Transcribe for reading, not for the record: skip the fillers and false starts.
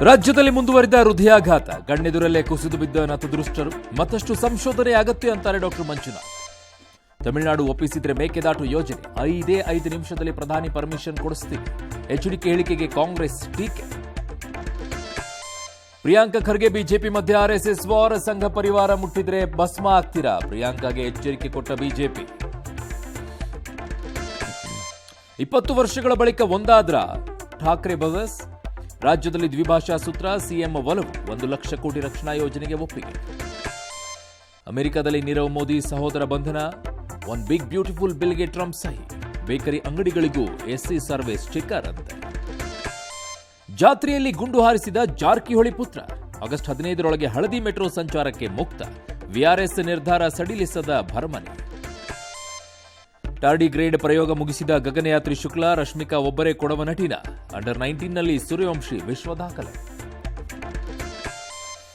ರಾಜ್ಯದಲ್ಲಿ ಮುಂದುವರಿದ ಹೃದಯಾಘಾತ, ಗಣ್ಯೆದುರಲ್ಲೇ ಕುಸಿದು ಬಿದ್ದ ನತದೃಷ್ಟರು. ಮತ್ತಷ್ಟು ಸಂಶೋಧನೆ ಅಗತ್ಯ ಅಂತಾರೆ ಡಾಕ್ಟರ್ ಮಂಜುನಾಥ್. ತಮಿಳುನಾಡು ಒಪ್ಪಿಸಿದ್ರೆ ಮೇಕೆದಾಟು ಯೋಜನೆ 5 ನಿಮಿಷದಲ್ಲಿ ಪ್ರಧಾನಿ ಪರ್ಮಿಷನ್ ಕೊಡಿಸ್ತೀವಿ. ಎಚ್ಡಿಕೆ ಹೇಳಿಕೆಗೆ ಕಾಂಗ್ರೆಸ್ ಟೀಕೆ. ಪ್ರಿಯಾಂಕಾ ಖರ್ಗೆ ಬಿಜೆಪಿ ಮಧ್ಯೆ ಆರ್ಎಸ್ಎಸ್ ವಾರ, ಸಂಘ ಪರಿವಾರ ಮುಟ್ಟಿದ್ರೆ ಭಸ್ಮ ಆಗ್ತೀರಾ, ಪ್ರಿಯಾಂಕಾಗೆ ಎಚ್ಚರಿಕೆ ಕೊಟ್ಟ ಬಿಜೆಪಿ. 20 ವರ್ಷಗಳ ಬಳಿಕ ಒಂದಾದ್ರ ಠಾಕ್ರೆ ಬ್ರದರ್ಸ್. ರಾಜ್ಯದಲ್ಲಿ ದ್ವಿಭಾಷಾ ಸೂತ್ರ, ಸಿಎಂ ಒಲವು. 1 ಲಕ್ಷ ಕೋಟಿ ರಕ್ಷಣಾ ಯೋಜನೆಗೆ ಒಪ್ಪಿಗೆ. ಅಮೆರಿಕದಲ್ಲಿ ನೀರವ್ ಮೋದಿ ಸಹೋದರ ಬಂಧನ. ಒನ್ ಬಿಗ್ ಬ್ಯೂಟಿಫುಲ್ ಬಿಲ್ಗೆ ಟ್ರಂಪ್ ಸಹಿ. ಬೇಕರಿ ಅಂಗಡಿಗಳಿಗೂ ಎಸ್ಸಿ ಸರ್ವೆ ಸ್ಟಿಕ್ಕರ್ ಅಂತೆ. ಜಾತ್ರೆಯಲ್ಲಿ ಗುಂಡು ಹಾರಿಸಿದ ಜಾರಕಿಹೊಳಿ ಪುತ್ರ. ಆಗಸ್ಟ್ 15ರೊಳಗೆ ಹಳದಿ ಮೆಟ್ರೋ ಸಂಚಾರಕ್ಕೆ ಮುಕ್ತ. ವಿಆರ್ಎಸ್ ನಿರ್ಧಾರ ಸಡಿಲಿಸದ ಭರಮನೆ. ಟಾರ್ಡಿಗ್ರೇಡ್ ಪ್ರಯೋಗ ಮುಗಿಸಿದ ಗಗನಯಾತ್ರಿ ಶುಕ್ಲಾ. ರಶ್ಮಿಕಾ ಒಬ್ಬರೇ ಕೊಡವ ನಟಿನ. ಅಂಡರ್ 19ನಲ್ಲಿ ಸೂರ್ಯವಂಶಿ ವಿಶ್ವ ದಾಖಲೆ.